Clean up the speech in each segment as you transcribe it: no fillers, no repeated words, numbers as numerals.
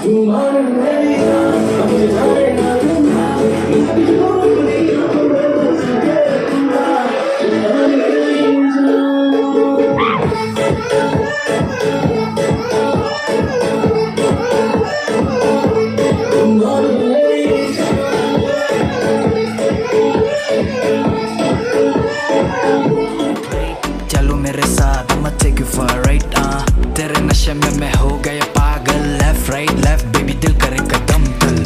चलो मेरे साथ I'ma take you for a ride तेरे नशे में मैं हो गया पागल Left right left baby दिल करे कदम तल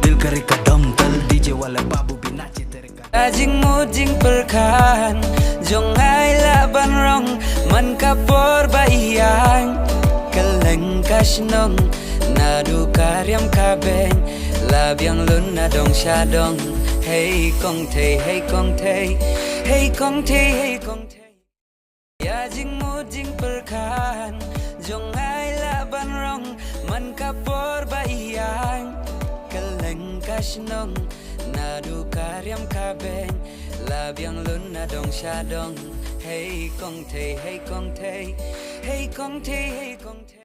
दिल करे कदम तल डीजे वाले बाबू भी नाचे तेरे का Jing mo jing perkan Jong ai la ban rong Man ka por ba iyang Kaleng ka shnong Nadu karyam ka beng Labyang lun na dong sha dong Hey kong te hey kong te Hey kong te hey kong te Ya jing mo jing perkan Jong ai la ban rong Man ka por ba iyang Kaleng ka shnong Nadu karyam ka beng Labyang lun na dong sha dong Hey kong te hey kong te Hey kong te hey kong te